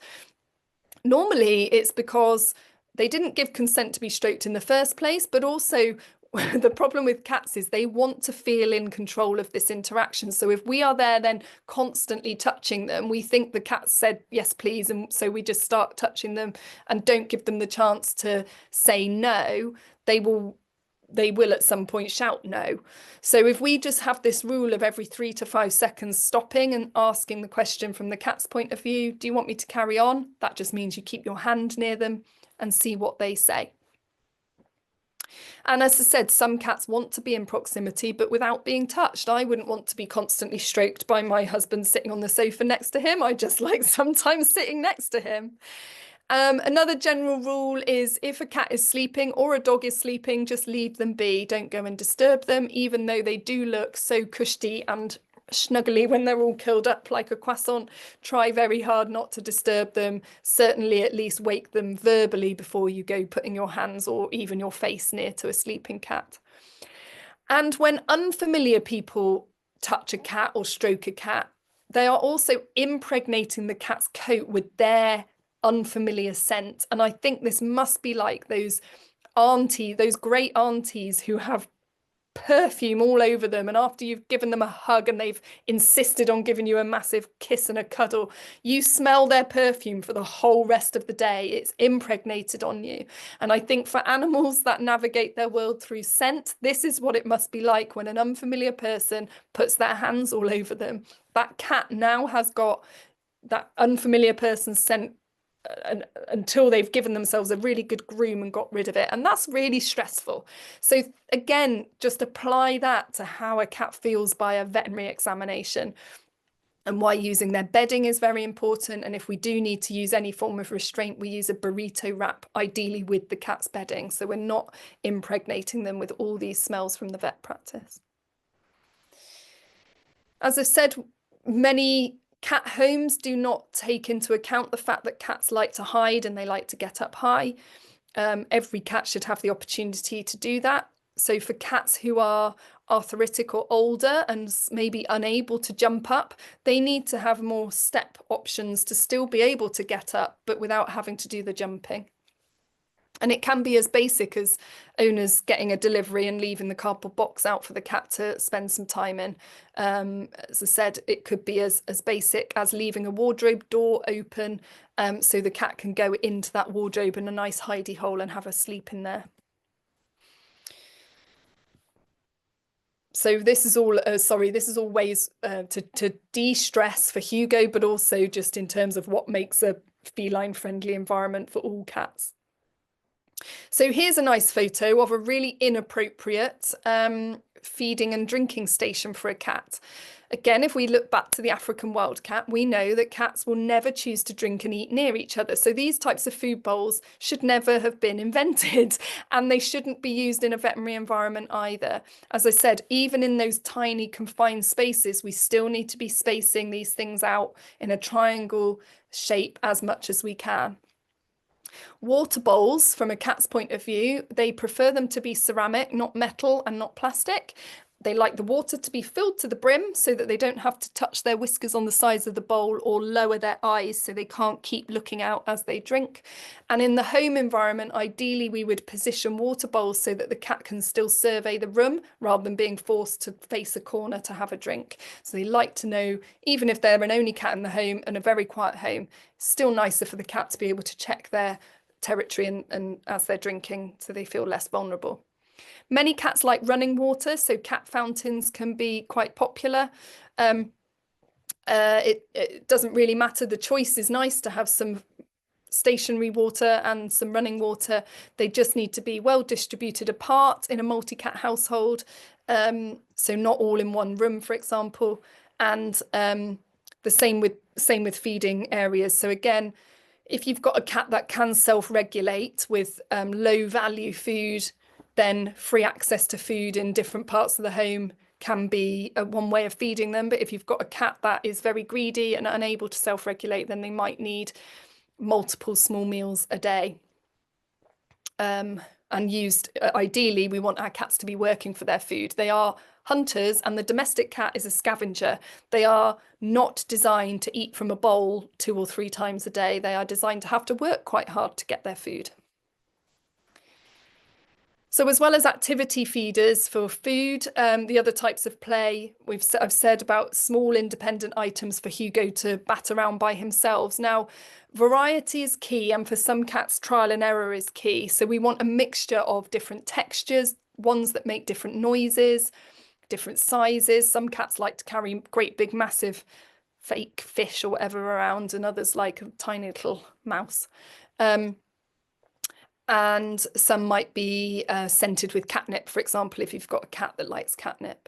Normally it's because they didn't give consent to be stroked in the first place, but also the problem with cats is they want to feel in control of this interaction. So if we are there then constantly touching them, we think the cat said, yes, please. And so we just start touching them and don't give them the chance to say no. They will at some point shout no. So if we just have this rule of every 3 to 5 seconds stopping and asking the question from the cat's point of view, do you want me to carry on? That just means you keep your hand near them and see what they say. And as I said, some cats want to be in proximity, but without being touched. I wouldn't want to be constantly stroked by my husband sitting on the sofa next to him. I just like sometimes sitting next to him. Another general rule is if a cat is sleeping or a dog is sleeping, just leave them be. Don't go and disturb them, even though they do look so cushy and snuggly when they're all curled up like a croissant. Try very hard not to disturb them. Certainly at least wake them verbally before you go putting your hands or even your face near to a sleeping cat. And when unfamiliar people touch a cat or stroke a cat, they are also impregnating the cat's coat with their unfamiliar scent. And I think this must be like those great aunties who have perfume all over them, and after you've given them a hug and they've insisted on giving you a massive kiss and a cuddle, you smell their perfume for the whole rest of the day. It's impregnated on you. And I think for animals that navigate their world through scent, this is what it must be like when an unfamiliar person puts their hands all over them. That cat now has got that unfamiliar person's scent until they've given themselves a really good groom and got rid of it. And that's really stressful. So again, just apply that to how a cat feels by a veterinary examination, and why using their bedding is very important. And if we do need to use any form of restraint, we use a burrito wrap, ideally with the cat's bedding, so we're not impregnating them with all these smells from the vet practice. As I said, many cat homes do not take into account the fact that cats like to hide and they like to get up high. Every cat should have the opportunity to do that. So for cats who are arthritic or older and maybe unable to jump up, they need to have more step options to still be able to get up, but without having to do the jumping. And it can be as basic as owners getting a delivery and leaving the cardboard box out for the cat to spend some time in. As I said, it could be as basic as leaving a wardrobe door open, so the cat can go into that wardrobe in a nice hidey hole and have a sleep in there. So this is all, this is all ways to de-stress for Hugo, but also just in terms of what makes a feline friendly environment for all cats. So here's a nice photo of a really inappropriate feeding and drinking station for a cat. Again, if we look back to the African wild cat, we know that cats will never choose to drink and eat near each other. So these types of food bowls should never have been invented, and they shouldn't be used in a veterinary environment either. As I said, even in those tiny confined spaces, we still need to be spacing these things out in a triangle shape as much as we can. Water bowls, from a cat's point of view, they prefer them to be ceramic, not metal and not plastic. They like the water to be filled to the brim so that they don't have to touch their whiskers on the sides of the bowl or lower their eyes so they can't keep looking out as they drink. And in the home environment, ideally we would position water bowls so that the cat can still survey the room rather than being forced to face a corner to have a drink. So they like to know, even if they're an only cat in the home and a very quiet home, still nicer for the cat to be able to check their territory and as they're drinking, so they feel less vulnerable. Many cats like running water, so cat fountains can be quite popular. It doesn't really matter. The choice is nice to have some stationary water and some running water. They just need to be well distributed apart in a multi-cat household, so not all in one room, for example. And the same with feeding areas. So again, if you've got a cat that can self-regulate with low value food, then free access to food in different parts of the home can be one way of feeding them. But if you've got a cat that is very greedy and unable to self-regulate, then they might need multiple small meals a day. And used, ideally, we want our cats to be working for their food. They are hunters, and the domestic cat is a scavenger. They are not designed to eat from a bowl 2 or 3 times a day. They are designed to have to work quite hard to get their food. So as well as activity feeders for food, the other types of play, I've said about small independent items for Hugo to bat around by himself. Now, variety is key, and for some cats, trial and error is key. So we want a mixture of different textures, ones that make different noises, different sizes. Some cats like to carry great big massive fake fish or whatever around, and others like a tiny little mouse. And some might be scented with catnip, for example, if you've got a cat that likes catnip.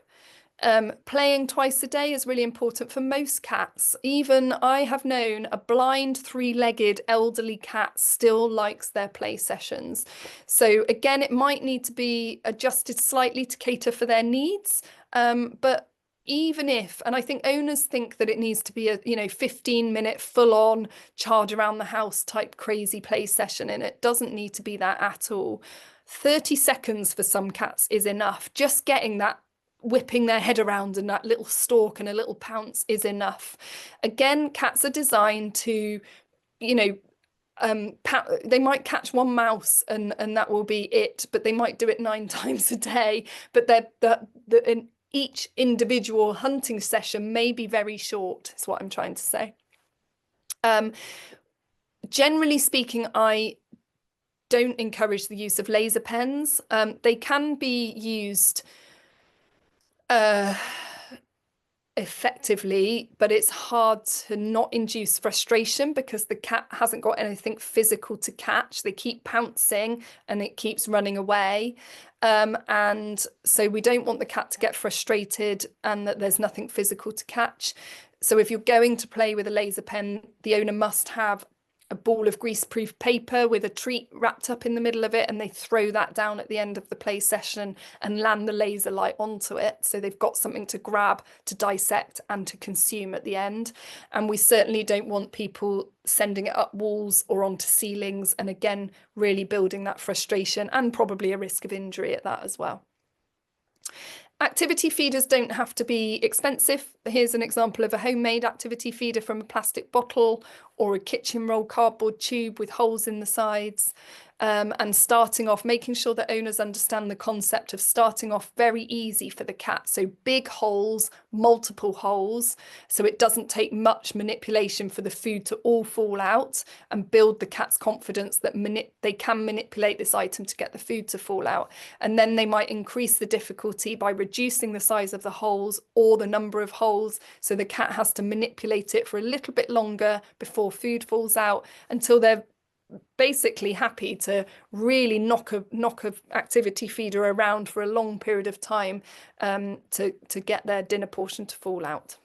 Playing twice a day is really important for most cats. Even I have known a blind 3-legged elderly cat still likes their play sessions. So again, it might need to be adjusted slightly to cater for their needs, but even if, and I think owners think that it needs to be a 15-minute full-on charge around the house type crazy play session, and it doesn't need to be that at all. 30 seconds for some cats is enough. Just getting that, whipping their head around and that little stalk and a little pounce is enough. Again, cats are designed to, they might catch one mouse and that will be it, but they might do it 9 times a day. But in each individual hunting session may be very short, is what I'm trying to say. Generally speaking, I don't encourage the use of laser pens. They can be used effectively, but it's hard to not induce frustration because the cat hasn't got anything physical to catch. They keep pouncing and it keeps running away. And so we don't want the cat to get frustrated and that there's nothing physical to catch. So if you're going to play with a laser pen, the owner must have a ball of greaseproof paper with a treat wrapped up in the middle of it, and they throw that down at the end of the play session and land the laser light onto it. So they've got something to grab, to dissect and to consume at the end. And we certainly don't want people sending it up walls or onto ceilings, and again, really building that frustration and probably a risk of injury at that as well. Activity feeders don't have to be expensive. Here's an example of a homemade activity feeder from a plastic bottle or a kitchen roll cardboard tube with holes in the sides. And starting off, making sure that owners understand the concept of starting off very easy for the cat. So big holes, multiple holes, so it doesn't take much manipulation for the food to all fall out, and build the cat's confidence that they can manipulate this item to get the food to fall out. And then they might increase the difficulty by reducing the size of the holes or the number of holes. So the cat has to manipulate it for a little bit longer before food falls out, until they're basically happy to really knock a activity feeder around for a long period of time to get their dinner portion to fall out.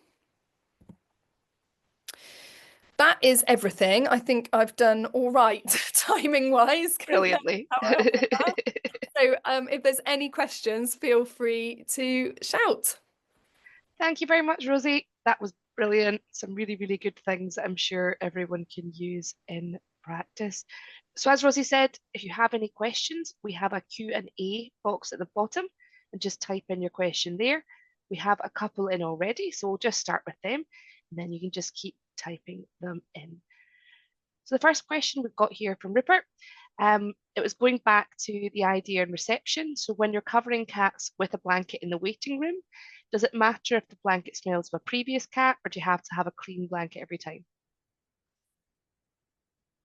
That is everything. I think I've done all right timing wise. Brilliantly. So if there's any questions, feel free to shout. Thank you very much, Rosie. That was brilliant. Some really, really good things that I'm sure everyone can use in practice. So as Rosie said, if you have any questions, we have a Q&A box at the bottom, and just type in your question there. We have a couple in already, so we'll just start with them, and then you can just keep typing them in. So the first question we've got here from Rupert, it was going back to the idea in reception. So when you're covering cats with a blanket in the waiting room, does it matter if the blanket smells of a previous cat, or do you have to have a clean blanket every time?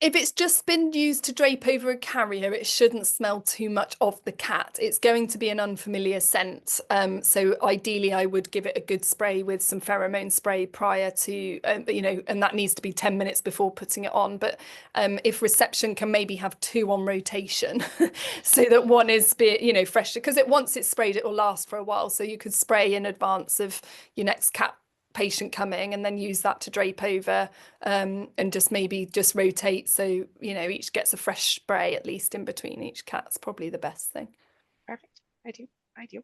If it's just been used to drape over a carrier, it shouldn't smell too much of the cat. It's going to be an unfamiliar scent. So ideally, I would give it a good spray with some pheromone spray prior to, and that needs to be 10 minutes before putting it on. But if reception can maybe have 2 on rotation, so that one is, fresh, because once it's sprayed, it will last for a while. So you could spray in advance of your next cat patient coming, and then use that to drape over, and just rotate, so each gets a fresh spray at least in between each cat. It's probably the best thing. Perfect. Ideal.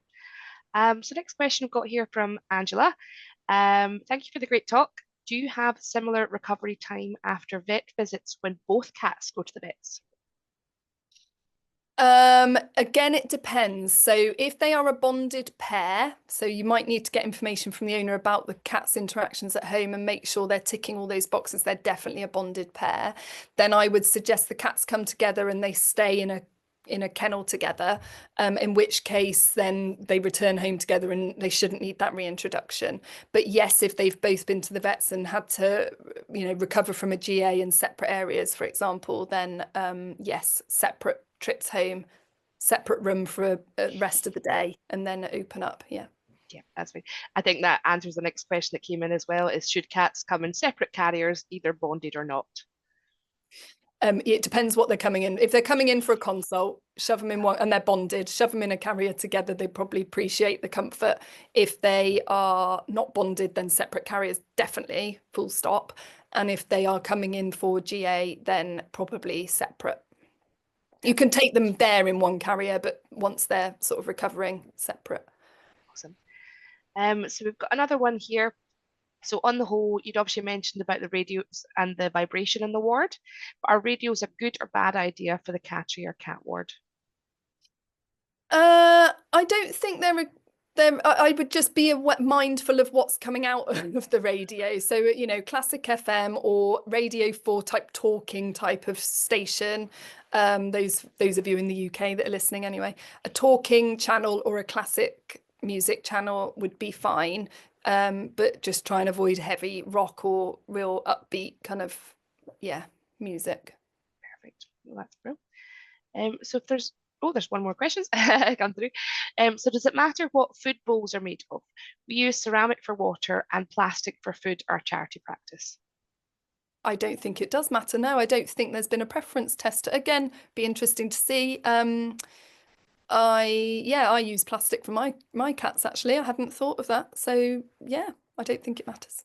So next question we've got here from Angela. Thank you for the great talk. Do you have similar recovery time after vet visits when both cats go to the vets? Again, it depends. So if they are a bonded pair, so you might need to get information from the owner about the cat's interactions at home and make sure they're ticking all those boxes, they're definitely a bonded pair. Then I would suggest the cats come together and they stay in a kennel together, in which case then they return home together and they shouldn't need that reintroduction. But yes, if they've both been to the vets and had to recover from a GA in separate areas, for example, then yes, separate trips home, separate room for a rest of the day, and then open up. Yeah, that's fine. I think that answers the next question that came in as well, is should cats come in separate carriers, either bonded or not? It depends what they're coming in. If they're coming in for a consult, shove them in one, and they're bonded, shove them in a carrier together. They probably appreciate the comfort. If they are not bonded, then separate carriers, definitely, full stop. And if they are coming in for GA, then probably separate. You can take them there in one carrier, but once they're sort of recovering, separate. Awesome. So we've got another one here. So on the whole, you'd obviously mentioned about the radios and the vibration in the ward. But are radios a good or bad idea for the cattery or cat ward? I don't think I would just be mindful of what's coming out of the radio. So, you know, classic FM or Radio 4 type talking type of station. Those of you in the UK that are listening anyway, a talking channel or a classic music channel would be fine. But just try and avoid heavy rock or real upbeat kind of, yeah, music. Perfect. Well, that's brilliant. So if there's one more question come through. So does it matter what food bowls are made of? We use ceramic for water and plastic for food or charity practice. I don't think it does matter. No, I don't think there's been a preference test. Again, be interesting to see. I use plastic for my cats actually. I hadn't thought of that. So yeah, I don't think it matters.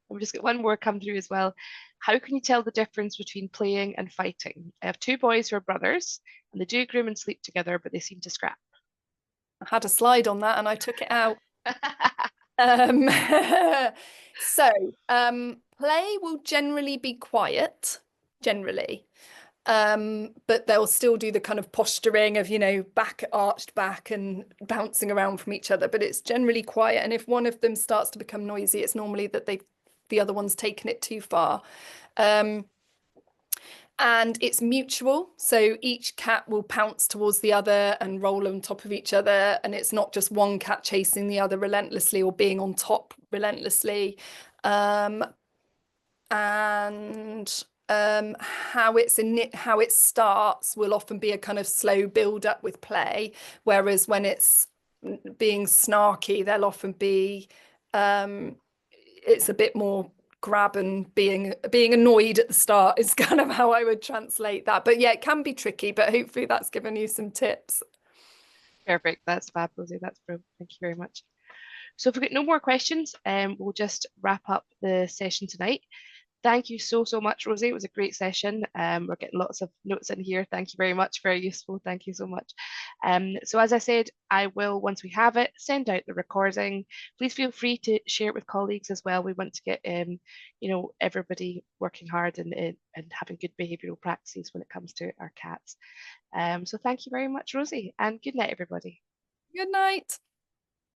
And we just got one more come through as well. How can you tell the difference between playing and fighting? I have two boys who are brothers and they do groom and sleep together, but they seem to scrap. I had a slide on that and I took it out. Um, so play will generally be quiet, generally. But they'll still do the kind of posturing of, you know, back arched back and bouncing around from each other, but it's generally quiet. And if one of them starts to become noisy, it's normally that the other one's taken it too far. And it's mutual. So each cat will pounce towards the other and roll on top of each other. And it's not just one cat chasing the other relentlessly or being on top relentlessly. And how it starts will often be a kind of slow build up with play, whereas when it's being snarky, there'll often be it's a bit more grab and being annoyed at the start is kind of how I would translate that. But yeah, it can be tricky, but hopefully that's given you some tips. Perfect. That's fab, Rosie. That's brilliant. Thank you very much. So if we've got no more questions, we'll just wrap up the session tonight. Thank you so much, Rosie. It was a great session. We're getting lots of notes in here. Thank you very much. Very useful. Thank you so much. So as I said, I will, once we have it, send out the recording. Please feel free to share it with colleagues as well. We want to get everybody working hard and having good behavioural practices when it comes to our cats. So thank you very much, Rosie, and good night, everybody. Good night.